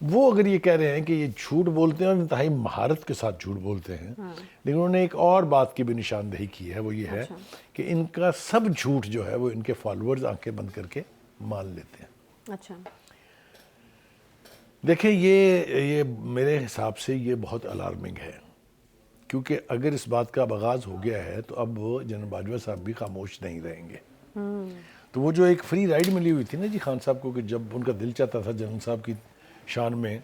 وہ اگر یہ کہہ رہے ہیں کہ یہ جھوٹ بولتے ہیں اور انتہائی مہارت کے ساتھ جھوٹ بولتے ہیں، لیکن انہوں نے ایک اور بات کی بھی نشاندہی کی ہے، وہ یہ ہے کہ ان کا سب جھوٹ جو ہے وہ ان کے فالوورز آنکھیں بند کر کے مان لیتے ہیں۔ اچھا دیکھیں یہ میرے حساب سے یہ بہت الارمنگ ہے، کیونکہ اگر اس بات کا آغاز ہو گیا ہے تو اب جنرل باجوہ صاحب بھی خاموش نہیں رہیں گے۔ تو وہ جو ایک فری رائیڈ ملی ہوئی تھی نا جی خان صاحب کو، کہ جب ان کا دل چاہتا تھا جنرل صاحب کی شان میں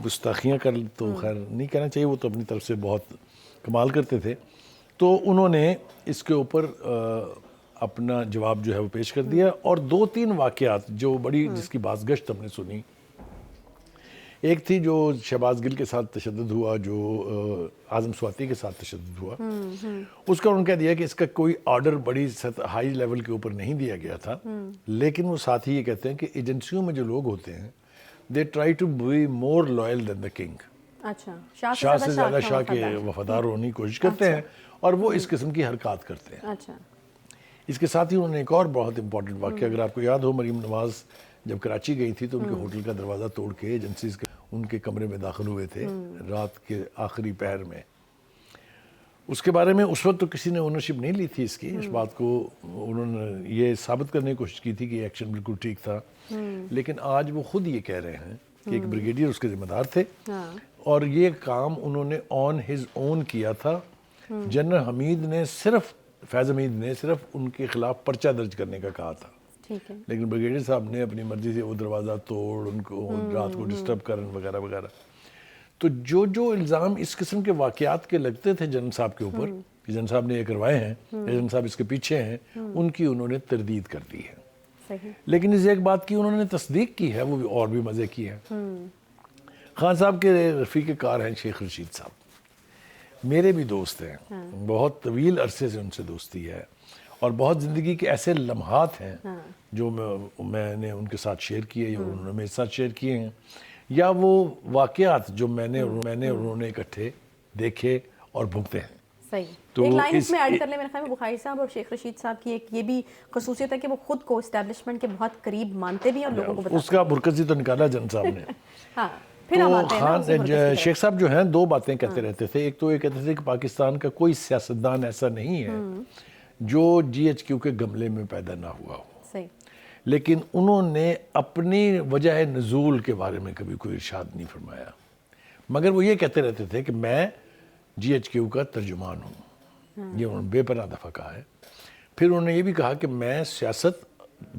گستاخیاں کر، تو خیر نہیں کہنا چاہیے، وہ تو اپنی طرف سے بہت کمال کرتے تھے، تو انہوں نے اس کے اوپر اپنا جواب جو ہے وہ پیش کر دیا، اور 2-3 واقعات جو بڑی جس کی باز گشت ہم نے سنی، ایک تھی جو شہباز گل کے ساتھ تشدد ہوا، جو اعظم سواتی کے ساتھ تشدد ہوا، اس کا انہوں نے کہہ دیا کہ اس کا کوئی آرڈر بڑی ہائی لیول کے اوپر نہیں دیا گیا تھا، لیکن وہ ساتھ ہی یہ کہتے ہیں کہ ایجنسیوں میں جو لوگ ہوتے ہیں they try to be more loyal than the king، اچھا شاہ سے زیادہ شاہ کے وفادار ہونے کی کوشش کرتے ہیں، اور وہ اس قسم کی حرکات کرتے ہیں۔ اچھا اس کے ساتھ ہی انہوں نے ایک اور بہت امپورٹنٹ واقعہ، اگر آپ کو یاد ہو، مریم نواز جب کراچی گئی تھی تو ان کے ہوٹل کا دروازہ توڑ کے ایجنسیز کے ان کے کمرے میں داخل ہوئے تھے رات کے آخری پہر میں۔ اس کے بارے میں اس وقت تو کسی نے اونرشپ نہیں لی تھی اس کی، اس بات کو انہوں نے یہ ثابت کرنے کی کوشش کی تھی کہ یہ ایکشن بالکل ٹھیک تھا، لیکن آج وہ خود یہ کہہ رہے ہیں کہ ایک بریگیڈیئر اس کے ذمہ دار تھے، اور یہ کام انہوں نے آن ہز اون کیا تھا۔ جنرل حمید نے صرف فیض حمید نے صرف ان کے خلاف پرچہ درج کرنے کا کہا تھا، ٹھیک ہے، لیکن بریگیڈیئر صاحب نے اپنی مرضی سے وہ دروازہ توڑ، ان کو رات کو ڈسٹرب کرن وغیرہ وغیرہ۔ تو جو الزام اس قسم کے واقعات کے لگتے تھے جنرل صاحب کے اوپر کہ جنرل صاحب نے یہ کروائے ہیں، جنرل صاحب اس کے پیچھے ہیں، ان کی انہوں نے تردید کر دی ہے۔ صحیح، لیکن اس ایک بات کی انہوں نے تصدیق کی ہے، وہ بھی اور بھی مزے کی ہے۔ خان صاحب کے رفیق کار ہیں شیخ رشید صاحب، میرے بھی دوست ہیں، بہت طویل عرصے سے ان سے دوستی ہے، اور بہت زندگی کے ایسے لمحات ہیں جو میں نے ان کے ساتھ شیئر کیے یا انہوں نے میرے ساتھ شیئر کیے ہیں، یا وہ واقعات جو میں نے انہوں نے اکٹھے دیکھے اور بھگتے ہیں۔ صحیح۔ تو ایک لائن اس میں ایڈ کر لیں، میرے خیال میں بخاری صاحب اور شیخ رشید صاحب کی ایک یہ بھی خصوصیت ہے کہ وہ خود کو اسٹیبلشمنٹ کے بہت قریب مانتے بھی اور لوگوں کو بتاتے اس کا برکزی تو نکالا جنرل صاحب نے۔ ہاں، پھر ہم تو آتے ہیں نا اسی مرکز کی طرف۔ شیخ صاحب جو ہیں 2 باتیں کہتے رہتے تھے، ایک تو یہ کہتے تھے کہ پاکستان کا کوئی سیاستدان ایسا نہیں ہے جو GHQ کے گملے میں پیدا نہ ہوا ہو، صحیح، لیکن انہوں نے اپنی وجہ نزول کے بارے میں کبھی کوئی ارشاد نہیں فرمایا، مگر وہ یہ کہتے رہتے تھے کہ میں GHQ کا ترجمان ہوں، یہ انہوں نے بے پناہ دفعہ کہا ہے۔ پھر انہوں نے یہ بھی کہا کہ میں سیاست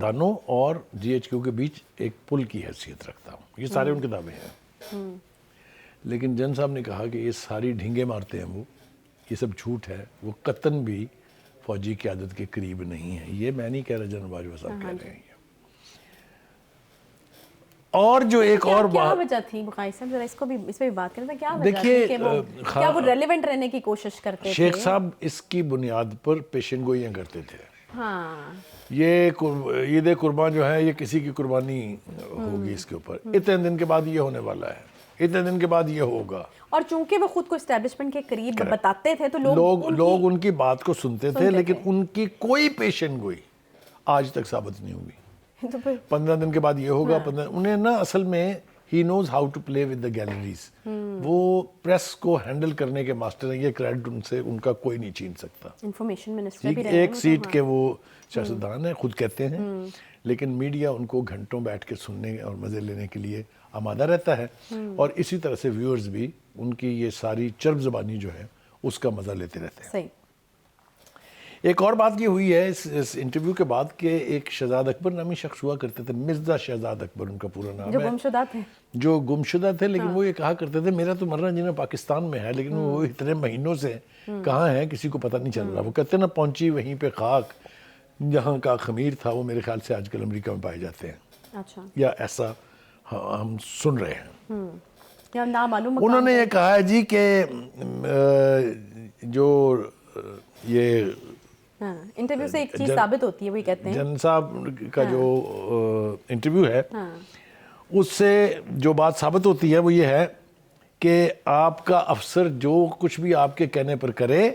دانوں اور GHQ کے بیچ ایک پل کی حیثیت رکھتا ہوں، یہ سارے ان کے دعوے ہیں۔ لیکن جن صاحب نے کہا کہ یہ ساری ڈھینگے مارتے ہیں، وہ یہ سب جھوٹ ہے، وہ قطن بھی فوجی قیادت کے قریب نہیں ہے۔ یہ میں نہیں کہہ رہا، جنرل باجوہ صاحب کہہ رہے ہیں۔ اور جو ایک اور کیا بات، وجہ تھی بخاری صاحب، ذرا اس کو بھی اس پہ بھی بات کریں، کیا وجہ تھی کہ وہ کیا وہ ریلیونٹ رہنے کی کوشش کرتے تھے؟ شیخ صاحب اس کی بنیاد پر پیشن گوئیاں کرتے تھے۔ ہاں، یہ عید قربان جو ہے یہ کسی کی قربانی ہوگی، اس کے اوپر اتنے دن کے بعد یہ ہونے والا ہے، اتنے دن کے بعد یہ ہوگا، اور چونکہ وہ خود کو اسٹیبلشمنٹ کے قریب بتاتے تھے تو لوگ ان کی بات کو سنتے تھے، لیکن ان کی کوئی پیشن گوئی آج تک ثابت نہیں ہوئی۔ 15 دن کے بعد یہ ہوگا، 15 انہیں نا اصل میں ہی knows how to play with the galleries, وہ پریس کو ہینڈل کرنے کے ماسٹر ہیں، یہ کریڈٹ ان سے ان کا کوئی نہیں چھین سکتا۔ انفارمیشن منسٹر بھی رہے ایک سیٹ کے وہ سیاستدان ہیں، خود کہتے ہیں، لیکن میڈیا ان کو گھنٹوں بیٹھ کے سننے اور مزے لینے کے لیے آمادہ رہتا ہے، اور اسی طرح سے ویورز بھی ان کی یہ ساری چرب زبانی جو ہے اس کا مزہ لیتے رہتے ہیں۔ صحیح۔ ایک اور بات یہ ہوئی ہے اس انٹرویو کے بعد کہ ایک شہزاد اکبر نامی شخص ہوا کرتے تھے، مرزا شہزاد اکبر ان کا پورا نام ہے، جو گمشدہ تھے، جو گمشدہ تھے، لیکن وہ یہ کہا کرتے تھے میرا تو مرنا جینا پاکستان میں ہے، لیکن وہ اتنے مہینوں سے کہاں ہیں کسی کو پتہ نہیں چل رہا۔ وہ کہتے ہیں نا پہنچی وہیں پہ خاک جہاں کا خمیر تھا، وہ میرے خیال سے آج کل امریکہ میں پائے جاتے ہیں، اچھا، یا ایسا ہم سن رہے ہیں۔ یا نامعلوم انہوں نے یہ کہا ہے جی کہ جو یہ انٹرویو سے ایک چیز ثابت ہوتی ہے، وہی کہتے ہیں جن صاحب کا جو انٹرویو ہے اس سے جو بات ثابت ہوتی ہے وہ یہ ہے کہ آپ کا افسر جو کچھ بھی آپ کے کہنے پر کرے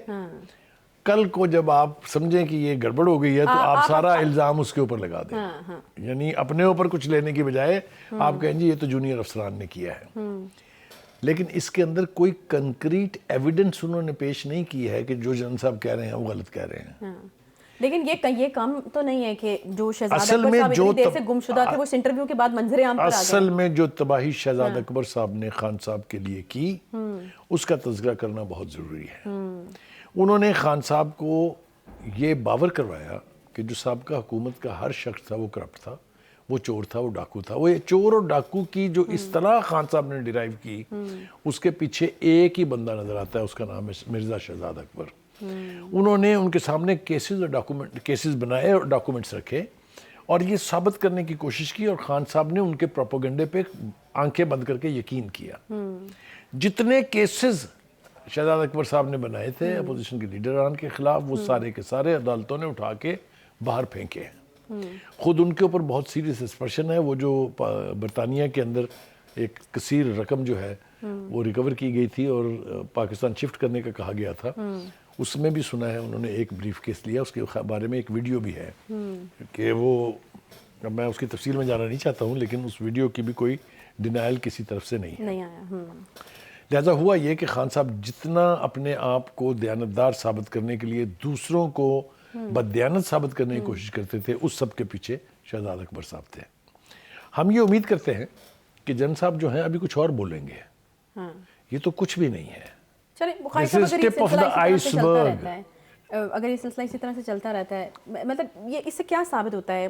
کل کو جب آپ سمجھیں کہ یہ گڑبڑ ہو گئی ہے تو آپ سارا الزام اس کے اوپر لگا دیں. یعنی اپنے اوپر کچھ لینے کی بجائے آپ کہیں جی یہ تو جونیئر افسران نے کیا ہے. لیکن اس کے اندر کوئی کنکریٹ ایویڈنس انہوں نے پیش نہیں کی ہے کہ جو جنرل صاحب کہہ رہے ہیں وہ غلط کہہ رہے ہیں. لیکن یہ کم تو نہیں ہے کہ جو شہزادہ اکبر صاحب اتنی دیر سے گمشدہ تھے وہ اس انٹرویو کے بعد منظر عام پر آ گئے. اصل میں جو تباہی شہزادہ اکبر صاحب نے خان صاحب کے لیے کی اس کا تذکرہ کرنا بہت ضروری ہے. انہوں نے خان صاحب کو یہ باور کروایا کہ جو سابقہ حکومت کا ہر شخص تھا وہ کرپٹ تھا, وہ چور تھا, وہ ڈاکو تھا. وہ چور اور ڈاکو کی جو اصطلاح خان صاحب نے ڈیرائیو کی اس کے پیچھے ایک ہی بندہ نظر آتا ہے, اس کا نام ہے مرزا شہزاد اکبر. انہوں نے ان کے سامنے کیسز بنائے اور ڈاکومنٹس رکھے اور یہ ثابت کرنے کی کوشش کی, اور خان صاحب نے ان کے پروپیگنڈے پہ آنکھیں بند کر کے یقین کیا. جتنے کیسز شہزاد اکبر صاحب نے بنائے تھے اپوزیشن کے لیڈران کے خلاف وہ سارے کے سارے عدالتوں نے اٹھا کے باہر پھینکے ہیں. خود ان کے اوپر بہت سیریس سسپیشن ہے. وہ جو برطانیہ کے اندر ایک کثیر رقم جو ہے وہ ریکور کی گئی تھی اور پاکستان شفٹ کرنے کا کہا گیا تھا, اس میں بھی سنا ہے انہوں نے ایک بریف کیس لیا. اس کے بارے میں ایک ویڈیو بھی ہے کہ وہ, میں اس کی تفصیل میں جانا نہیں چاہتا ہوں, لیکن اس ویڈیو کی بھی کوئی ڈینائل کسی طرف سے نہیں ہے. لہذا ہوا یہ کہ خان صاحب جتنا اپنے آپ کو دیانتدار ثابت کرنے کے لیے دوسروں کو بددیانت ثابت کرنے کی کوشش کرتے تھے, اس سب کے پیچھے شہزاد اکبر صاحب تھے. ہم یہ امید کرتے ہیں کہ جن صاحب جو ہیں ابھی کچھ اور بولیں گے. یہ تو کچھ بھی نہیں ہے. اگر یہ سلسلہ اسی طرح سے چلتا رہتا ہے, مطلب یہ اس سے کیا ثابت ہوتا ہے؟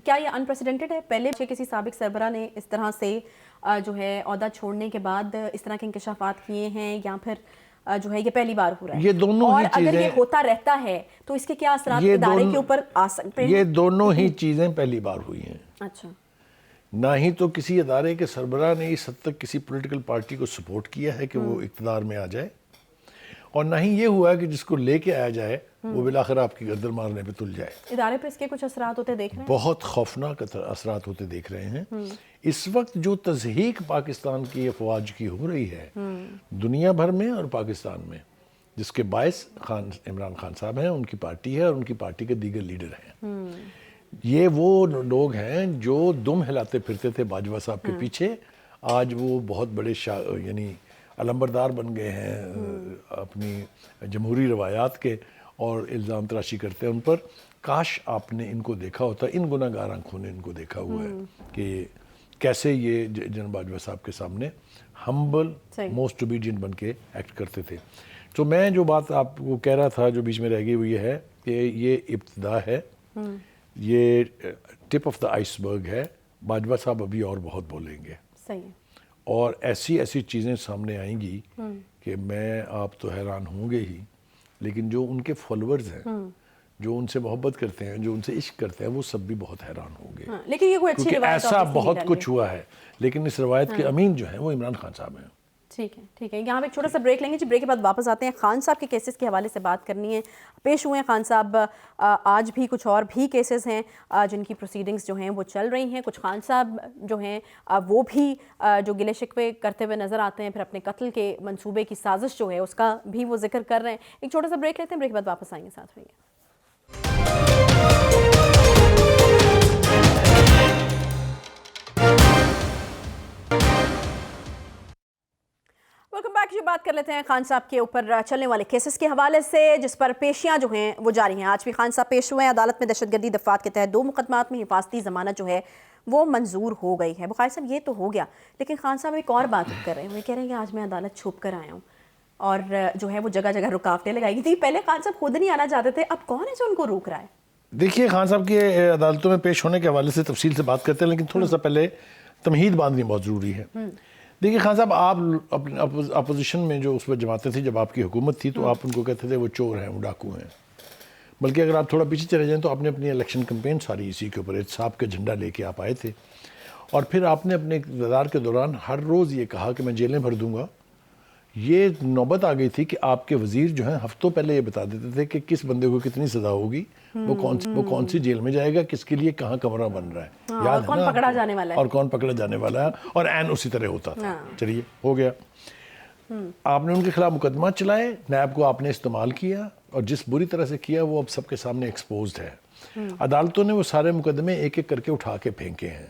کیا یہ انپریسیڈنٹڈ ہے؟ پہلے کسی سابق سربراہ نے اس طرح سے جو ہے عہدہ چھوڑنے کے بعد اس طرح کے انکشافات کیے ہیں, یا پھر جو ہے یہ پہلی بار ہو رہا ہے؟ یہ دونوں اور ہی اگر چیزیں یہ ہوتا رہتا ہے تو اس کے کیا اثرات ادارے کے اوپر آ سکتے ہیں؟ یہ دونوں ہی چیزیں پہلی بار ہوئی ہیں. اچھا. نہ ہی تو کسی ادارے کے سربراہ نے اس حد تک کسی پولیٹیکل پارٹی کو سپورٹ کیا ہے کہ وہ اقتدار میں آ جائے, اور نہ ہی یہ ہوا ہے کہ جس کو لے کے آیا جائے وہ بالآخر آپ کی گردن مارنے پہ تل جائے. ادارے پہ اس کے کچھ اثرات ہوتے دیکھ رہے ہیں؟ بہت خوفناک اثرات ہوتے دیکھ رہے ہیں. اس وقت جو تضحیک پاکستان کی افواج کی ہو رہی ہے دنیا بھر میں اور پاکستان میں, جس کے باعث عمران خان صاحب ہیں, ان کی پارٹی ہے اور ان کی پارٹی کے دیگر لیڈر ہیں. یہ وہ لوگ ہیں جو دم ہلاتے پھرتے تھے باجوہ صاحب کے پیچھے, آج وہ بہت بڑے یعنی علمبردار بن گئے ہیں اپنی جمہوری روایات کے, اور الزام تراشی کرتے ہیں ان پر. کاش آپ نے ان کو دیکھا ہوتا, ان گناہ گار آنکھوں نے ان کو دیکھا ہوا ہے کہ کیسے یہ جناب باجوہ صاحب کے سامنے ہمبل موسٹ اوبیڈینٹ بن کے ایکٹ کرتے تھے. تو میں جو بات آپ کو کہہ رہا تھا جو بیچ میں رہ گئی وہ یہ ہے کہ یہ ابتدا ہے, یہ ٹپ آف دا آئس برگ ہے. باجوہ صاحب ابھی اور بہت بولیں گے. صحیح. اور ایسی چیزیں سامنے آئیں گی کہ میں آپ تو حیران ہوں گے ہی, لیکن جو ان کے فالوورز ہیں, جو ان سے محبت کرتے ہیں, جو ان سے عشق کرتے ہیں, وہ سب بھی بہت حیران ہوں گے. لیکن یہ کوئی اچھی کیونکہ روایت ایسا بہت کچھ ہوا ہے, لیکن اس روایت کے امین جو ہیں وہ عمران خان صاحب ہیں. ٹھیک ہے. یہاں پہ ایک چھوٹا سا بریک لیں گے جی. بریک کے بعد واپس آتے ہیں. خان صاحب کے کیسز کے حوالے سے بات کرنی ہے. پیش ہوئے ہیں خان صاحب, آج بھی کچھ اور بھی کیسز ہیں جن کی پروسیڈنگز جو ہیں وہ چل رہی ہیں. کچھ خان صاحب جو ہیں وہ بھی جو گلے شکوے کرتے ہوئے نظر آتے ہیں, پھر اپنے قتل کے منصوبے کی سازش جو ہے اس کا بھی وہ ذکر کر رہے ہیں. ایک چھوٹا سا بریک لیتے ہیں, بریک کے بعد واپس آئیں گے, ساتھ رہیے. Welcome back. جو بات کر لیتے ہیں خان صاحب کے اوپر چلنے والے کیسز کے حوالے سے, جس پر پیشیاں جو ہیں وہ جاری ہیں. آج بھی خان صاحب پیش ہوئے ہیں. عدالت میں دہشت گردی دفعات کے تحت 2 مقدمات میں حفاظتی ضمانت جو ہے وہ منظور ہو گئی ہے. بخاری صاحب یہ تو ہو گیا, لیکن خان صاحب ایک اور بات کر رہے ہیں. وہ کہہ رہے ہیں کہ آج میں عدالت چھپ کر آیا ہوں, اور جو ہے وہ جگہ جگہ رکاوٹیں لگائی گئی تھی. پہلے خان صاحب خود نہیں آنا چاہتے تھے, اب کون ہے جو ان کو روک رہا ہے؟ دیکھیے, خان صاحب کے عدالتوں میں پیش ہونے کے حوالے سے تفصیل سے بات کرتے ہیں, لیکن تھوڑا سا پہلے تمہید باندھنی بہت ضروری ہے. دیکھیے خان صاحب, آپ اپنے اپوزیشن میں جو اس وقت جماعتیں تھیں جب آپ کی حکومت تھی, تو آپ ان کو کہتے تھے وہ چور ہیں, وہ ڈاکو ہیں. بلکہ اگر آپ تھوڑا پیچھے چلے جائیں تو آپ نے اپنی الیکشن کمپین ساری اسی کے اوپر احتساب کا جھنڈا لے کے آپ آئے تھے, اور پھر آپ نے اپنے اقتدار کے دوران ہر روز یہ کہا کہ میں جیلیں بھر دوں گا. یہ نوبت آ گئی تھی کہ آپ کے وزیر جو ہیں ہفتوں پہلے یہ بتا دیتے تھے کہ کس بندے کو کتنی سزا ہوگی, وہ کون سی جیل میں جائے گا, کس کے لیے کہاں کمرہ بن رہا ہے, اور کون پکڑا جانے والا ہے, اور کون پکڑا جانے والا ہے, اور عین اسی طرح ہوتا تھا. چلیے ہو گیا. آپ نے ان کے خلاف مقدمات چلائے, نیب کو آپ نے استعمال کیا, اور جس بری طرح سے کیا وہ اب سب کے سامنے ایکسپوزڈ ہے. عدالتوں نے وہ سارے مقدمے ایک ایک کر کے اٹھا کے پھینکے ہیں.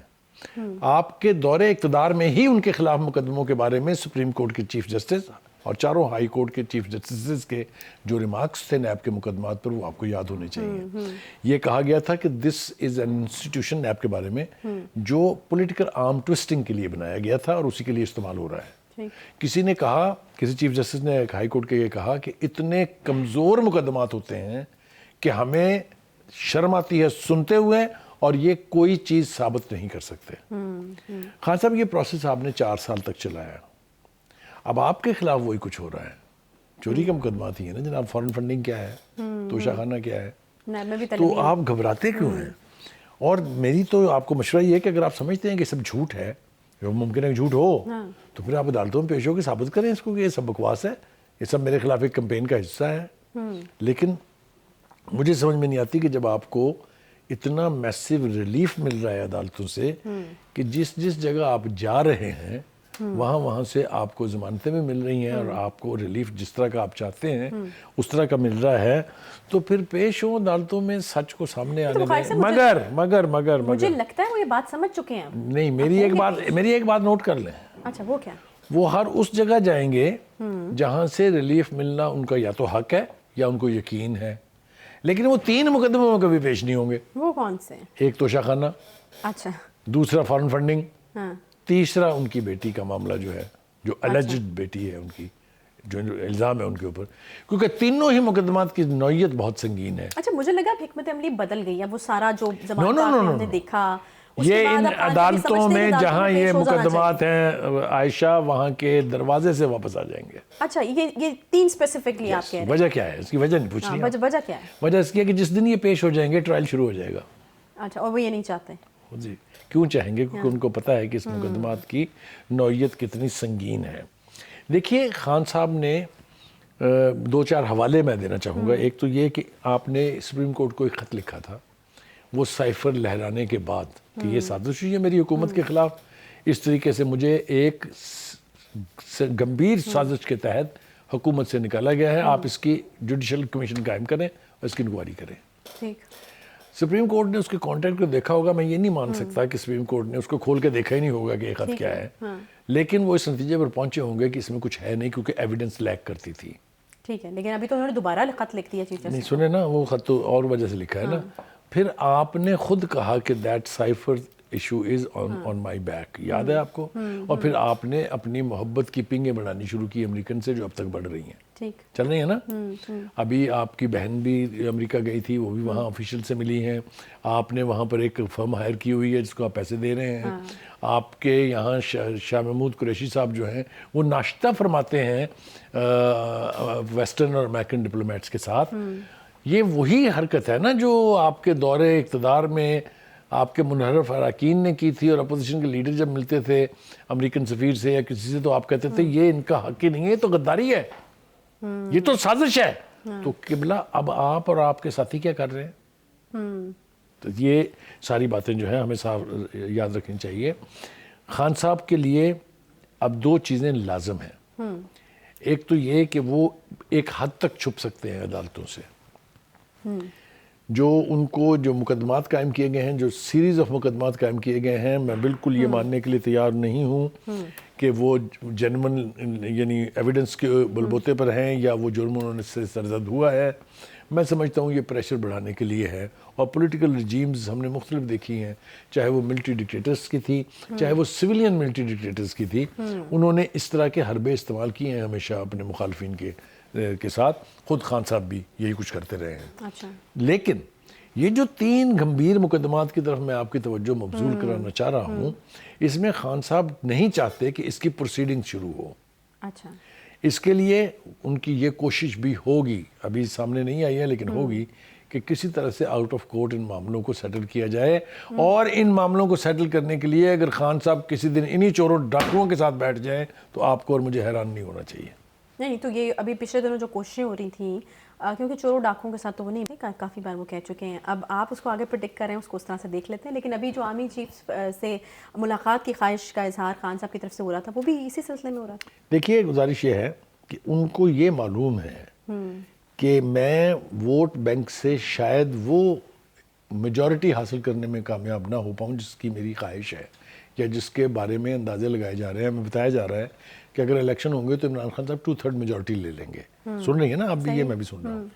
آپ کے دور اقتدار میں ہی ان کے خلاف مقدموں کے بارے میں سپریم کورٹ کے چیف جسٹس اور چاروں ہائی کورٹ کے چیف جسٹسز کے جو ریمارکس تھے نیب کے مقدمات پر, وہ آپ کو یاد ہونے چاہیے. یہ کہا گیا تھا کہ دس از این انسٹیٹیوشن, نیب کے بارے میں, جو پولیٹیکل آرم ٹوسٹنگ کے لیے بنایا گیا تھا اور اسی کے لیے استعمال ہو رہا ہے. کسی نے کہا, کسی چیف جسٹس نے ہائی کورٹ کے یہ کہا کہ اتنے کمزور مقدمات ہوتے ہیں کہ ہمیں شرم آتی ہے سنتے ہوئے, اور یہ کوئی چیز ثابت نہیں کر سکتے. خان صاحب یہ پروسیس آپ نے 4 سال تک چلایا, اب آپ کے خلاف وہی کچھ ہو رہا ہے. چوری کا مقدمات ہی ہے نا جناب, فارن فنڈنگ کیا ہے, توشہ خانہ کیا ہے, تو آپ گھبراتے کیوں ہیں؟ اور میری تو آپ کو مشورہ یہ ہے کہ اگر آپ سمجھتے ہیں کہ سب جھوٹ ہے, جو ممکن ہے کہ جھوٹ ہو, تو پھر آپ عدالتوں میں پیش ہو کے ثابت کریں اس کو کہ یہ سب بکواس ہے, یہ سب میرے خلاف ایک کمپین کا حصہ ہے. لیکن مجھے سمجھ میں نہیں آتی کہ جب آپ کو اتنا میسیو ریلیف مل رہا ہے عدالتوں سے کہ جس جگہ آپ جا رہے ہیں وہاں سے آپ کو ضمانتیں بھی مل رہی ہیں, اور آپ کو ریلیف جس طرح کا آپ چاہتے ہیں اس طرح کا مل رہا ہے, تو پھر پیش ہوں عدالتوں میں, سچ کو سامنے آنے دیں. مگر مجھے لگتا ہے وہ یہ بات سمجھ چکے ہیں. نہیں, میری ایک بات نوٹ کر لیں. اچھا, وہ کیا؟ وہ ہر اس جگہ جائیں گے جہاں سے ریلیف ملنا ان کا یا تو حق ہے یا ان کو یقین ہے, لیکن وہ 3 مقدموں میں کبھی پیش نہیں ہوں گے. وہ کون سے؟ ایک توشہ خانہ, اچھا, دوسرا فارن فنڈنگ, تیسرا ان کی بیٹی کا معاملہ جو ہے, جو الجڈ بیٹی ہے ان کی, جو الزام ہے ان کے اوپر, کیونکہ تینوں ہی مقدمات کی نوعیت بہت سنگین ہے. اچھا, مجھے لگا حکمت عملی بدل گئی, اب وہ سارا جو زمانہ ہم نے دیکھا یہ ان عدالتوں میں جہاں یہ مقدمات ہیں عائشہ, وہاں کے دروازے سے واپس آ جائیں گے. اچھا, یہ 3 اسپیسیفکلی آپ کہہ رہے ہیں. وجہ کیا ہے اس کی؟ وجہ نہیں پوچھ رہی. وجہ کیا ہے؟ وجہ اس کی ہے کہ جس دن یہ پیش ہو جائیں گے ٹرائل شروع ہو جائے گا. اچھا, اور وہ یہ نہیں چاہتے. جی, کیوں چاہیں گے؟ کیونکہ ان کو پتہ ہے کہ اس مقدمات کی نوعیت کتنی سنگین ہے. دیکھیے, خان صاحب نے 2-4 حوالے میں دینا چاہوں گا. ایک تو یہ کہ آپ نے سپریم کورٹ کو ایک خط لکھا تھا, وہ سائفر لہرانے کے بعد کہ یہ سازش ہوئی ہے میری حکومت کے خلاف, اس طریقے سے مجھے ایک گمبھیر سازش کے تحت حکومت سے نکالا گیا ہے, آپ اس کی جوڈیشل کمیشن قائم کریں اور اس کی انکوائری کریں. ٹھیک. سپریم کورٹ نے اس کے کانٹیکٹ کو دیکھا ہوگا, میں یہ نہیں مان سکتا کہ سپریم کورٹ نے اس کو کھول کے دیکھا ہی نہیں ہوگا کہ یہ خط کیا ہے, لیکن وہ اس نتیجے پر پہنچے ہوں گے کہ اس میں کچھ ہے نہیں, کیونکہ ایویڈنس لیک کرتی تھی. ٹھیک ہے, لیکن ابھی تو انہوں نے دوبارہ خط لکھ دیا چیف جسٹس. نہیں سنے نا, وہ خط تو اور وجہ سے لکھا ہے نا. پھر آپ نے خود کہا کہ that cipher issue is on my back, یاد ہے آپ کو, اور پھر آپ نے اپنی محبت کی پنگیں بڑھانی شروع کی امریکن سے, جو اب تک بڑھ رہی ہیں. ٹھیک, چل رہی ہیں نا. ابھی آپ کی بہن بھی امریکہ گئی تھی, وہ بھی وہاں آفیشل سے ملی ہیں. آپ نے وہاں پر ایک فرم ہائر کی ہوئی ہے جس کو آپ پیسے دے رہے ہیں. آپ کے یہاں شاہ محمود قریشی صاحب جو ہیں وہ ناشتہ فرماتے ہیں ویسٹرن اور امریکن ڈپلومیٹس کے ساتھ. یہ وہی حرکت ہے نا جو آپ کے دور اقتدار میں آپ کے منحرف اراکین نے کی تھی, اور اپوزیشن کے لیڈر جب ملتے تھے امریکن سفیر سے یا کسی سے, تو آپ کہتے تھے یہ ان کا حق ہی نہیں ہے, تو غداری ہے, یہ تو سازش ہے. تو قبلہ اب آپ اور آپ کے ساتھی کیا کر رہے ہیں؟ تو یہ ساری باتیں جو ہیں ہمیں صاحب یاد رکھنی چاہیے. خان صاحب کے لیے اب 2 چیزیں لازم ہیں. ایک تو یہ کہ وہ ایک حد تک چھپ سکتے ہیں عدالتوں سے, جو ان کو جو مقدمات قائم کیے گئے ہیں, جو سیریز آف مقدمات قائم کیے گئے ہیں, میں بالکل یہ ماننے کے لیے تیار نہیں ہوں کہ وہ جنون یعنی ایویڈنس کے بلبوتے پر ہیں یا وہ جرم انہوں سے سرزد ہوا ہے. میں سمجھتا ہوں یہ پریشر بڑھانے کے لیے ہے, اور پولیٹیکل رجیمز ہم نے مختلف دیکھی ہیں, چاہے وہ ملٹری ڈکٹیٹرز کی تھی, چاہے وہ سویلین ملٹری ڈکٹیٹرز کی تھی, انہوں نے اس طرح کے حربے استعمال کیے ہیں ہمیشہ اپنے مخالفین کے ساتھ. خود خان صاحب بھی یہی کچھ کرتے رہے ہیں. اچھا, لیکن یہ جو 3 گمبھیر مقدمات کی طرف میں آپ کی توجہ مبذول کرانا چاہ رہا ہوں, اس میں خان صاحب نہیں چاہتے کہ اس کی پروسیڈنگ شروع ہو. اچھا, اس کے لیے ان کی یہ کوشش بھی ہوگی, ابھی سامنے نہیں آئی ہے لیکن ہوگی, کہ کسی طرح سے آؤٹ آف کورٹ ان معاملوں کو سیٹل کیا جائے. اور ان معاملوں کو سیٹل کرنے کے لیے اگر خان صاحب کسی دن انہی چوروں ڈاکوؤں کے ساتھ بیٹھ جائیں تو آپ کو اور مجھے حیران نہیں ہونا چاہیے. نہیں تو یہ ابھی پچھلے دنوں جو کوششیں ہو رہی تھیں کیونکہ چوروں ڈاکوں کے ساتھ تو وہ نہیں، کافی بار وہ کہہ چکے ہیں. اب آپ اس کو آگے پریڈکٹ کر رہے ہیں، اس کو اس طرح سے دیکھ لیتے ہیں. لیکن ابھی جو آرمی چیف سے ملاقات کی خواہش کا اظہار خان صاحب کی طرف سے ہو رہا تھا، وہ بھی اسی سلسلے میں ہو رہا تھا. دیکھیے گزارش یہ ہے کہ ان کو یہ معلوم ہے کہ میں ووٹ بینک سے شاید وہ میجورٹی حاصل کرنے میں کامیاب نہ ہو پاؤں جس کی میری خواہش ہے یا جس کے بارے میں اندازے لگائے جا رہے ہیں. ہمیں بتایا جا رہا ہے کہ اگر الیکشن ہوں گے تو عمران خان صاحب 2/3 میجورٹی لے لیں گے. سن رہی ہیں نا آپ بھی؟ یہ میں بھی سن رہا ہوں.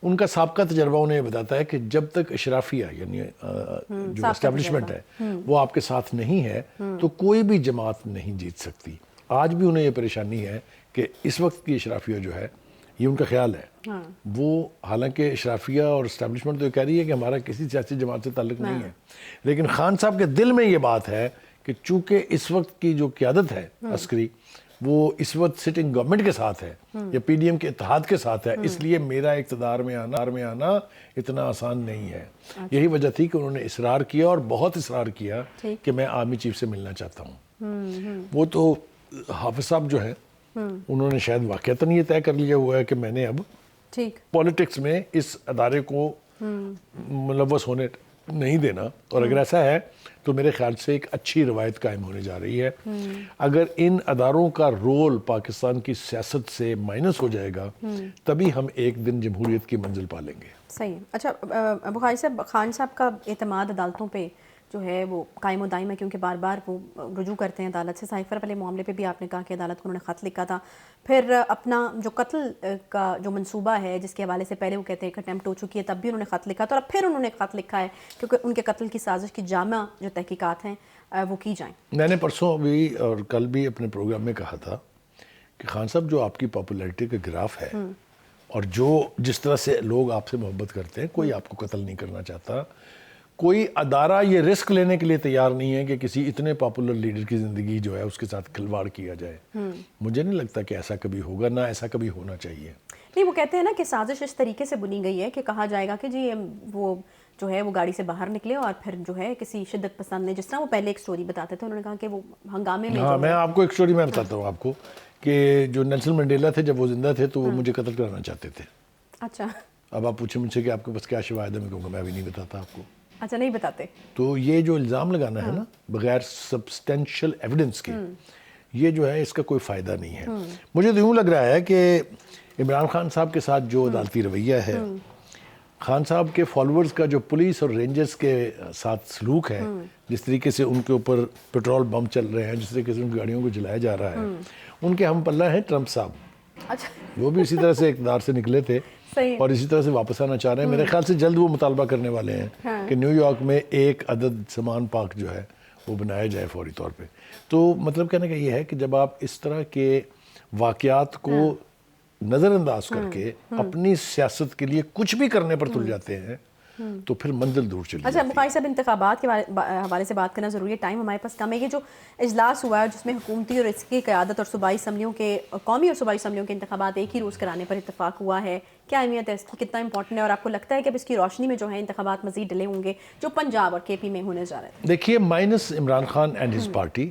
ان کا سابقہ تجربہ انہیں یہ بتاتا ہے کہ جب تک اشرافیہ یعنی جو اسٹیبلشمنٹ ہے وہ آپ کے ساتھ نہیں ہے تو کوئی بھی جماعت نہیں جیت سکتی. آج بھی انہیں یہ پریشانی ہے کہ اس وقت کی اشرافیہ جو ہے، یہ ان کا خیال ہے، وہ حالانکہ اشرافیہ اور اسٹیبلشمنٹ تو یہ کہہ رہی ہے کہ ہمارا کسی سیاسی جماعت سے تعلق نہیں ہے، لیکن خان صاحب کے دل میں یہ بات ہے کہ چونکہ اس وقت کی جو قیادت ہے عسکری وہ اس وقت سٹنگ گورنمنٹ کے ساتھ ہے یا پی ڈی ایم کے اتحاد کے ساتھ ہے، اس لیے میرا اقتدار میں آنا اتنا آسان نہیں ہے. یہی وجہ تھی کہ انہوں نے اصرار کیا اور بہت اصرار کیا کہ میں آرمی چیف سے ملنا چاہتا ہوں. وہ تو حافظ صاحب جو ہیں انہوں نے شاید واقعتاً یہ طے کر لیا ہوا ہے کہ میں نے اب پولیٹکس میں اس ادارے کو ملوث ہونے نہیں دینا، اور اگر ایسا ہے تو میرے خیال سے ایک اچھی روایت قائم ہونے جا رہی ہے. اگر ان اداروں کا رول پاکستان کی سیاست سے مائنس ہو جائے گا تبھی ہم ایک دن جمہوریت کی منزل پالیں گے. صحیح. اچھا بخاری صاحب، خان صاحب کا اعتماد عدالتوں پہ جو ہے وہ قائم و دائم ہے، کیونکہ بار بار وہ رجوع کرتے ہیں عدالت سے. سائفر والے معاملے پہ بھی آپ نے کہا کہ عدالت کو انہوں نے خط لکھا تھا. پھر اپنا جو قتل کا جو منصوبہ ہے جس کے حوالے سے پہلے وہ کہتے ہیں کہ اٹیمپٹ ہو چکی ہے، تب بھی انہوں نے خط لکھا تھا، اور پھر انہوں نے خط لکھا ہے کیونکہ ان کے قتل کی سازش کی جامع جو تحقیقات ہیں وہ کی جائیں. میں نے پرسوں بھی اور کل بھی اپنے پروگرام میں کہا تھا کہ خان صاحب جو آپ کی پاپولیرٹی کا گراف ہے اور جس طرح سے لوگ آپ سے محبت کرتے ہیں، کوئی آپ کو قتل نہیں کرنا چاہتا. کوئی ادارہ یہ رسک لینے کے لیے تیار نہیں ہے کہ کسی اتنے پاپولر لیڈر کی زندگی جو ہے اس کے ساتھ کھلواڑ کیا جائے. مجھے نہیں لگتا کہ ایسا کبھی ہوگا، نہ ایسا کبھی ہونا چاہیے. نہیں، وہ کہتے ہیں نا کہ سازش اس طریقے سے بنی گئی ہے کہ کہا جائے گا کہ جی وہ جو ہے وہ گاڑی سے باہر نکلے اور پھر جو ہے کسی شدت پسند نے، جس طرح وہ پہلے ایک سٹوری بتاتے تھے، انہوں نے کہا کہ وہ ہنگامے میں. ہاں، میں آپ کو ایک سٹوری میں بتاتا ہوں آپ کو کہ جو نیلسن منڈیلا تھے جب وہ زندہ تھے تو وہ مجھے قتل کرانا چاہتے تھے. اچھا. اب آپ پوچھیں مجھ سے کہ آپ کے پاس کیا شواہد ہے، میں کہوں گا میں بھی نہیں بتاتا آپ کو. اچھا، نہیں بتاتے. تو یہ جو الزام لگانا ہے نا بغیر سبسٹینشل ایویڈنس کے، یہ جو ہے اس کا کوئی فائدہ نہیں ہے. مجھے تو یوں لگ رہا ہے کہ عمران خان صاحب کے ساتھ جو عدالتی رویہ ہے، خان صاحب کے فالوورز کا جو پولیس اور رینجرز کے ساتھ سلوک ہے، جس طریقے سے ان کے اوپر پیٹرول بم چل رہے ہیں، جس طریقے سے ان کی گاڑیوں کو جلایا جا رہا ہے، ان کے ہم پلہ ہیں ٹرمپ صاحب. اچھا. وہ بھی اسی طرح سے اقتدار سے نکلے تھے اور اسی طرح سے واپس آنا چاہ رہے ہیں. میرے خیال سے جلد وہ مطالبہ کرنے والے ہیں کہ نیو یارک میں ایک عدد سمان پارک جو ہے وہ بنایا جائے فوری طور پہ. تو مطلب کہنے کا یہ ہے کہ جب آپ اس طرح کے واقعات کو نظر انداز کر کے اپنی سیاست کے لیے کچھ بھی کرنے پر تل جاتے ہیں تو پھر منزل دور چلی. اچھا بخاری صاحب، انتخابات کے حوالے سے بات کرنا ضروری ہے، ٹائم ہمارے پاس کم ہے. یہ جو اجلاس ہوا ہے جس میں حکومتی اور اس کی قیادت اور صوبائی اسمبلیوں کے، قومی اور صوبائی اسمبلیوں کے انتخابات ایک ہی روز کرانے پر اتفاق ہوا ہے، کیا اہمیت ہے اس کی، کتنا امپورٹنٹ ہے، اور آپ کو لگتا ہے کہ اب اس کی روشنی میں جو ہے انتخابات مزید ڈلے ہوں گے جو پنجاب اور کے پی میں ہونے جا رہے ہیں؟ دیکھیے، minus Imran Khan and his party,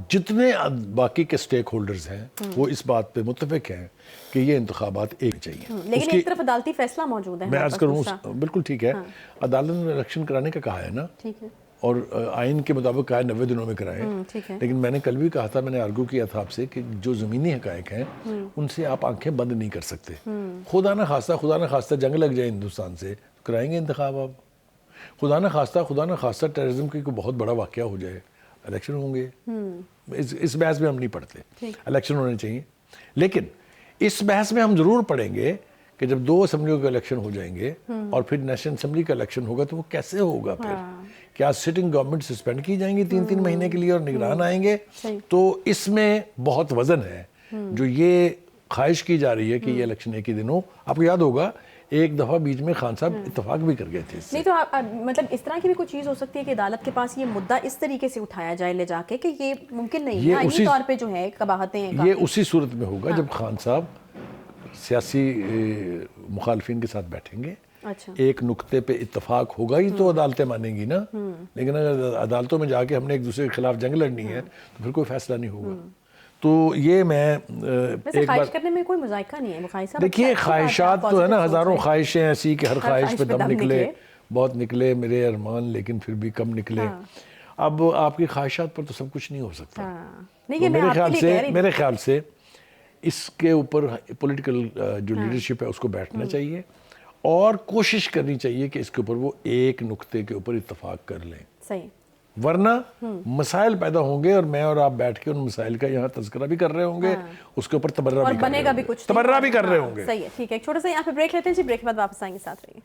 جتنے باقی کے سٹیک ہولڈرز ہیں وہ اس بات پہ متفق ہیں کہ یہ انتخابات ایک چاہیے. لیکن ایک طرف عدالتی فیصلہ موجود ہے. میں عرض کروں، بالکل ٹھیک ہے، عدالت نے الیکشن کرانے کا کہا ہے نا، اور آئین کے مطابق کہا ہے 90 دنوں میں کرائیں. لیکن میں نے کل بھی کہا تھا، میں نے آرگو کیا تھا آپ سے کہ جو زمینی حقائق ہیں ان سے آپ آنکھیں بند نہیں کر سکتے. خدا نہ خواستہ جنگ لگ جائے ہندوستان سے، کرائیں گے انتخاب. آپ خدا نہ خواستہ ٹیررزم کی کوئی بہت بڑا واقعہ ہو جائے، الیکشن ہوں گے. اس بحث میں ہم نہیں پڑھتے، الیکشن ہونے چاہیے. لیکن اس بحث میں ہم ضرور پڑھیں گے کہ جب 2 اسمبلیوں کے الیکشن ہو جائیں گے اور پھر نیشنل اسمبلی کا الیکشن ہوگا تو وہ کیسے ہوگا. پھر کیا سٹنگ گورنمنٹ سسپینڈ کی جائیں گی 3 مہینے کے لیے اور نگران آئیں گے؟ تو اس میں بہت وزن ہے. جو یہ خواہش کی جا رہی ہے کہ یہ الیکشن ایک ہی دن ہو، آپ کو یاد ہوگا ایک دفعہ بیچ میں خان صاحب اتفاق بھی کر گئے تھے. نہیں تو مطلب اس طرح کی بھی کوئی چیز ہو سکتی ہے کہ عدالت کے پاس یہ مدعا اس طریقے سے اٹھایا جائے لے جا کے کہ یہ ممکن نہیں ہے، آئینی طور پہ جو ہے قباحتیں ہیں. یہ اسی صورت میں ہوگا جب خان صاحب سیاسی مخالفین کے ساتھ بیٹھیں گے، ایک نقطے پہ اتفاق ہوگا ہی تو عدالتیں مانیں گی نا. لیکن اگر عدالتوں میں جا کے ہم نے ایک دوسرے کے خلاف جنگ لڑنی ہے تو پھر کوئی فیصلہ نہیں ہوگا. تو یہ میں ایک خواہش بار کرنے میں کوئی مذائقہ نہیں ہے مخائصہ. دیکھیے خواہشات تو ہے نا، ہزاروں خواہشیں ایسی کہ ہر خواہش پہ دم نکلے، بہت نکلے میرے ارمان لیکن پھر بھی کم نکلے. اب آپ کی خواہشات پر تو سب کچھ نہیں ہو سکتا. تو میرے خیال سے اس کے اوپر پولیٹیکل جو لیڈرشپ ہے اس کو بیٹھنا چاہیے اور کوشش کرنی چاہیے کہ اس کے اوپر وہ ایک نقطے کے اوپر اتفاق کر لیں. صحیح. ورنہ مسائل پیدا ہوں گے اور میں اور آپ بیٹھ کے ان مسائل کا یہاں تذکرہ بھی کر رہے ہوں گے، اس کے اوپر تبرہ بھی کر رہے ہوں گے. صحیح ہے، ٹھیک ہے. ایک چھوٹا سا یہاں پہ بریک لیتے ہیں جی، بریک کے بعد واپس آئیں گے، ساتھ رہیے.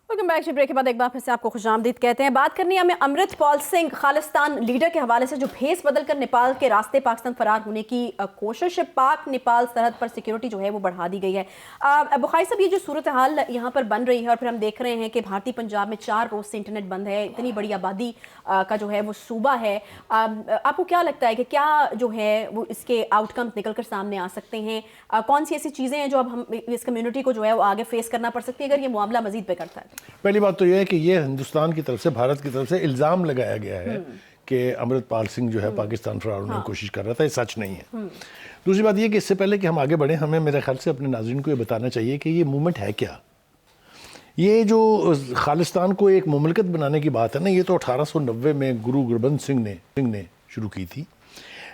Welcome back. بریک کے بعد ایک بار پھر سے آپ کو خوش آمدید کہتے ہیں. بات کرنی ہے ہمیں امرت پال سنگھ خالصتان لیڈر کے حوالے سے، جو بھیس بدل کر نیپال کے راستے پاکستان فرار ہونے کی کوشش ہے. پاک نیپال سرحد پر سیکیورٹی جو ہے وہ بڑھا دی گئی ہے. بخاری صاحب، یہ جو صورتحال یہاں پر بن رہی ہے اور پھر ہم دیکھ رہے ہیں کہ بھارتی پنجاب میں 4 روز سے انٹرنیٹ بند ہے، اتنی بڑی آبادی کا جو ہے وہ صوبہ ہے، آپ کو کیا لگتا ہے کہ کیا جو ہے وہ اس کے آؤٹ کمز نکل کر سامنے آ سکتے ہیں؟ کون سی ایسی چیزیں ہیں جو اب ہم اس کمیونٹی کو جو ہے وہ آگے فیس کرنا پڑ سکتی ہے اگر یہ معاملہ مزید پہ کرتا ہے؟ پہلی بات تو یہ ہے کہ یہ ہندوستان کی طرف سے، بھارت کی طرف سے الزام لگایا گیا ہے کہ امرت پال سنگھ جو ہے پاکستان فرار ہونے کی کوشش کر رہا تھا. یہ سچ نہیں ہے. دوسری بات یہ کہ اس سے پہلے کہ ہم آگے بڑھیں، ہمیں میرے خیال سے اپنے ناظرین کو یہ بتانا چاہیے کہ یہ موومنٹ ہے کیا. یہ جو خالصتان کو ایک مملکت بنانے کی بات ہے نا، یہ تو 1890 میں گرو گوبند سنگھ نے شروع کی تھی.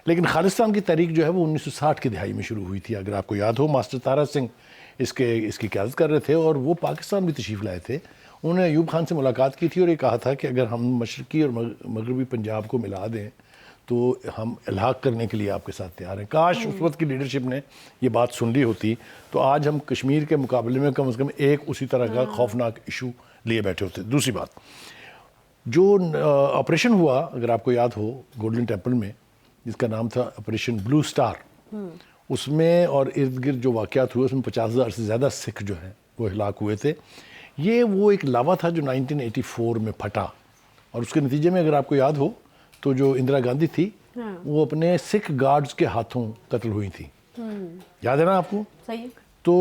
لیکن خالصتان کی تحریک جو ہے وہ 1960 کی دہائی میں شروع ہوئی تھی. اگر آپ کو یاد ہو، ماسٹر تارا سنگھ اس کی قیادت کر رہے تھے اور وہ پاکستان بھی تشریف لائے تھے. انہوں نے ایوب خان سے ملاقات کی تھی اور یہ کہا تھا کہ اگر ہم مشرقی اور مغربی پنجاب کو ملا دیں تو ہم الحاق کرنے کے لیے آپ کے ساتھ تیار ہیں. کاش اس وقت کی لیڈرشپ نے یہ بات سن لی ہوتی تو آج ہم کشمیر کے مقابلے میں کم از کم ایک اسی طرح کا خوفناک ایشو لیے بیٹھے ہوتے. دوسری بات، جو آپریشن ہوا اگر آپ کو یاد ہو گولڈن ٹیمپل میں، جس کا نام تھا آپریشن بلو سٹار، اس میں اور ارد گرد جو واقعات ہوئے اس میں 50,000 سے زیادہ سکھ جو ہیں وہ ہلاک ہوئے تھے. یہ وہ ایک لاوا تھا جو 1984 میں پھٹا اور اس کے نتیجے میں اگر آپ کو یاد ہو تو جو اندرا گاندھی تھی وہ اپنے سکھ گارڈز کے ہاتھوں قتل ہوئی تھی. یاد ہے نا آپ کو؟ صحیح. تو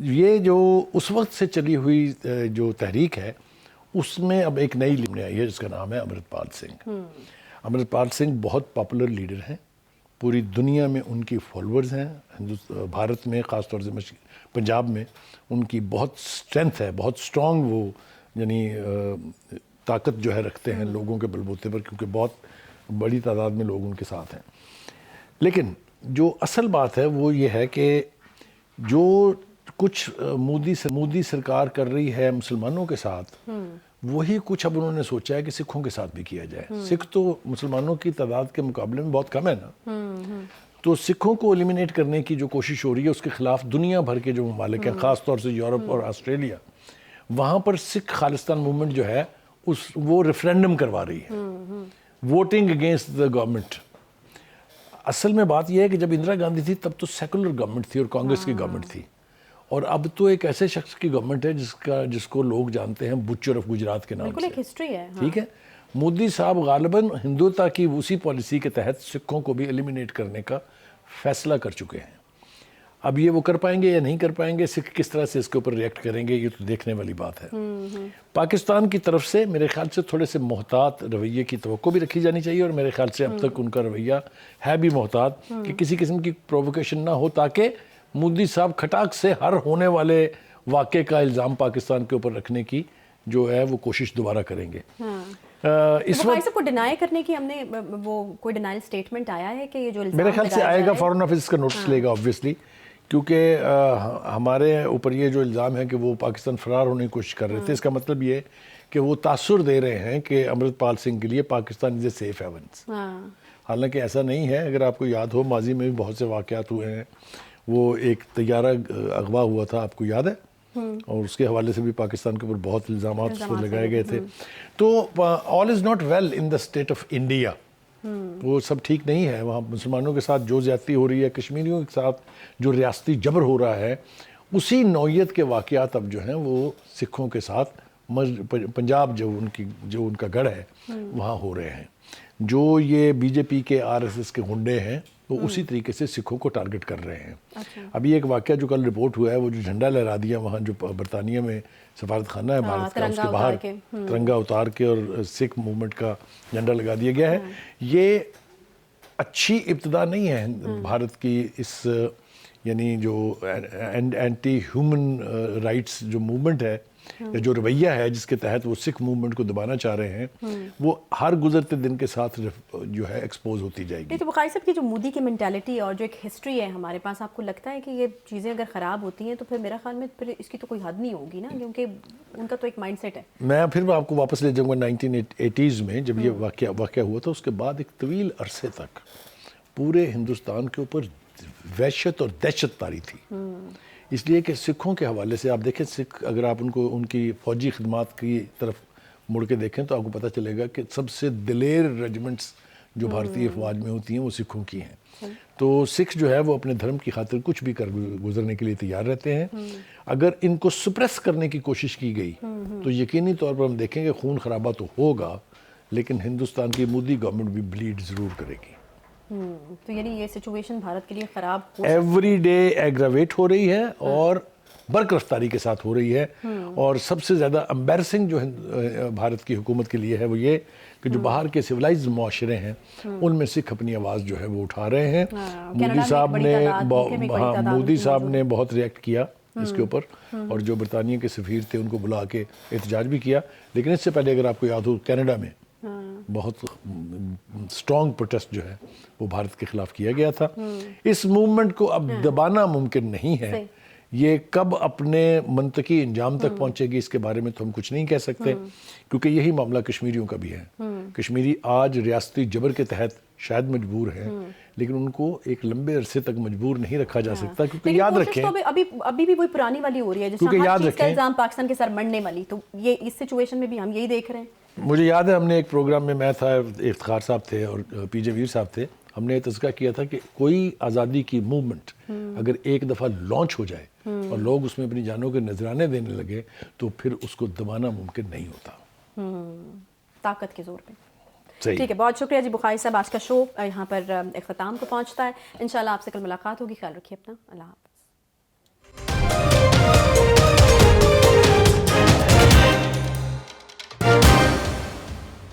یہ جو اس وقت سے چلی ہوئی جو تحریک ہے اس میں اب ایک نئی لیڈر آئی ہے جس کا نام ہے امرت پال سنگھ. امرت پال سنگھ بہت پاپولر لیڈر ہیں، پوری دنیا میں ان کی فالوورز ہیں. بھارت میں خاص طور سے پنجاب میں ان کی بہت اسٹرینتھ ہے، بہت اسٹرانگ وہ یعنی طاقت جو ہے رکھتے ہیں لوگوں کے بلبوتے پر، کیونکہ بہت بڑی تعداد میں لوگ ان کے ساتھ ہیں. لیکن جو اصل بات ہے وہ یہ ہے کہ جو کچھ مودی سرکار کر رہی ہے مسلمانوں کے ساتھ، وہی کچھ اب انہوں نے سوچا ہے کہ سکھوں کے ساتھ بھی کیا جائے. سکھ تو مسلمانوں کی تعداد کے مقابلے میں بہت کم ہے نا، تو سکھوں کو ایلیمینیٹ کرنے کی جو کوشش ہو رہی ہے اس کے خلاف دنیا بھر کے جو ممالک ہیں، خاص طور سے یورپ اور آسٹریلیا، وہاں پر سکھ خالصتان موومنٹ جو ہے وہ ریفرینڈم کروا رہی ہے، ووٹنگ اگینسٹ دا گورنمنٹ. اصل میں بات یہ ہے کہ جب اندرا گاندھی تھی تب تو سیکولر گورنمنٹ تھی اور کانگریس کی گورنمنٹ تھی، اور اب تو ایک ایسے شخص کی گورنمنٹ ہے جس کو لوگ جانتے ہیں بچر آف گجرات کے نام سے. بالکل ایک ہسٹری ہے. ٹھیک ہے. مودی صاحب غالباً ہندوتا کی اسی پالیسی کے تحت سکھوں کو بھی ایلیمینیٹ کرنے کا فیصلہ کر چکے ہیں. اب یہ وہ کر پائیں گے یا نہیں کر پائیں گے، سکھ کس طرح سے اس کے اوپر ریئیکٹ کریں گے، یہ تو دیکھنے والی بات ہے. پاکستان کی طرف سے میرے خیال سے تھوڑے سے محتاط رویے کی توقع بھی رکھی جانی چاہیے، اور میرے خیال سے اب تک ان کا رویہ ہے بھی محتاط کہ کسی قسم کی پروووکیشن نہ ہو، تاکہ مودی صاحب کھٹاک سے ہر ہونے والے واقعے کا الزام پاکستان کے اوپر رکھنے کی جو ہے وہ کوشش دوبارہ کریں گے. اس وقت کو ڈینائی کرنے کی ہم نے وہ کوئی ڈینائل سٹیٹمنٹ آیا ہے کہ یہ جو الزام میرے خیال سے آئے گا، فارن آفس کا نوٹس لے گا آبویسلی، کیونکہ ہمارے اوپر یہ جو الزام ہے کہ وہ پاکستان فرار ہونے کی کوشش کر رہے تھے، اس کا مطلب یہ کہ وہ تاثر دے رہے ہیں کہ امرت پال سنگھ کے لیے پاکستان از اے سیف ہیونس. حالانکہ ایسا نہیں ہے. اگر آپ کو یاد ہو ماضی میں بھی بہت سے واقعات ہوئے ہیں. وہ ایک طیارہ اغوا ہوا تھا، آپ کو یاد ہے، اور اس کے حوالے سے بھی پاکستان کے اوپر بہت الزامات اس پر لگائے گئے تھے. تو all is not well in the state of India. وہ سب ٹھیک نہیں ہے. وہاں مسلمانوں کے ساتھ جو زیادتی ہو رہی ہے، کشمیریوں کے ساتھ جو ریاستی جبر ہو رہا ہے، اسی نوعیت کے واقعات اب جو ہیں وہ سکھوں کے ساتھ پنجاب جو ان کا گڑھ ہے وہاں ہو رہے ہیں. جو یہ بی جے پی کے آر ایس ایس کے غنڈے ہیں تو اسی طریقے سے سکھوں کو ٹارگٹ کر رہے ہیں. ابھی ایک واقعہ جو کل رپورٹ ہوا ہے، وہ جو جھنڈا لہرا دیا وہاں جو برطانیہ میں سفارت خانہ ہے بھارت کا، اس کے باہر ترنگا اتار کے اور سکھ موومنٹ کا جھنڈا لگا دیا گیا ہے. یہ اچھی ابتدا نہیں ہے بھارت کی اس یعنی جو اینٹی ہیومن رائٹس جو موومنٹ ہے یا جو رویہ ہے جس کے تحت وہ سکھ موومنٹ کو دبانا چاہ رہے ہیں، وہ ہر گزرتے دن کے ساتھ جو ہے ایکسپوز ہوتی جائے گی. تو بخاری صاحب کی جو مودی کی مینٹیلٹی اور جو ایک ہسٹری ہے ہمارے پاس، آپ کو لگتا ہے کہ یہ چیزیں اگر خراب ہوتی ہیں تو پھر میرا خیال میں پھر اس کی تو کوئی حد نہیں ہوگی نا، کیونکہ ان کا تو ایک مائنڈ سیٹ ہے. میں پھر آپ کو واپس لے جاؤں گا 1980s میں جب یہ واقعہ ہوا تھا. اس کے بعد ایک طویل عرصے تک پورے ہندوستان کے اوپر وحشت اور دہشت طاری تھی، اس لیے کہ سکھوں کے حوالے سے آپ دیکھیں، سکھ اگر آپ ان کی فوجی خدمات کی طرف مڑ کے دیکھیں تو آپ کو پتہ چلے گا کہ سب سے دلیر ریجمنٹس جو بھارتی افواج میں ہوتی ہیں وہ سکھوں کی ہیں. تو سکھ جو ہے وہ اپنے دھرم کی خاطر کچھ بھی کر گزرنے کے لیے تیار رہتے ہیں. اگر ان کو سپریس کرنے کی کوشش کی گئی تو یقینی طور پر ہم دیکھیں گے خون خرابہ تو ہوگا، لیکن ہندوستان کی مودی گورنمنٹ بھی بلیڈ ضرور کرے گی. تو یعنی یہ سچویشن بھارت کے لیے خراب ہو ایوری ڈے ایگراویٹ ہو رہی ہے اور برق رفتاری کے ساتھ ہو رہی ہے. اور سب سے زیادہ امبیرسنگ جو بھارت کی حکومت کے لیے ہے وہ یہ کہ جو باہر کے سویلائزڈ معاشرے ہیں ان میں سکھ اپنی آواز جو ہے وہ اٹھا رہے ہیں. مودی صاحب نے بہت ریئیکٹ کیا اس کے اوپر، اور جو برطانیہ کے سفیر تھے ان کو بلا کے احتجاج بھی کیا. لیکن اس سے پہلے اگر آپ کو یاد ہو، کینیڈا میں بہت سٹرونگ پروٹیسٹ جو ہے وہ بھارت کے خلاف کیا گیا تھا. اس موومنٹ کو اب دبانا ممکن نہیں ہے. یہ کب اپنے منطقی انجام تک پہنچے گی اس کے بارے میں تو ہم کچھ نہیں کہہ سکتے، کیونکہ یہی معاملہ کشمیریوں کا بھی ہے. کشمیری آج ریاستی جبر کے تحت شاید مجبور ہیں، لیکن ان کو ایک لمبے عرصے تک مجبور نہیں رکھا جا سکتا، کیونکہ یاد رکھیں ابھی بھی وہی پرانی والی ہو رہی ہے، جس میں ہر چیز کا الزام پاکستان کے سر مڑنے والی. تو یہ اس سچویشن میں بھی ہم یہی دیکھ رہے ہیں. مجھے یاد ہے ہم نے ایک پروگرام میں، میں تھا، افتخار صاحب تھے اور پی جے ویر صاحب تھے، ہم نے تذکرہ کیا تھا کہ کوئی آزادی کی موومنٹ اگر ایک دفعہ لانچ ہو جائے اور لوگ اس میں اپنی جانوں کے نذرانے دینے لگے تو پھر اس کو دبانا ممکن نہیں ہوتا. طاقت کے زور پہ. صحیح. ٹھیک ہے، بہت شکریہ جی بخاری صاحب. آج کا شو یہاں پر اختتام کو پہنچتا ہے. انشاءاللہ آپ سے کل ملاقات ہوگی. خیال رکھیے اپنا. اللہ حافظ.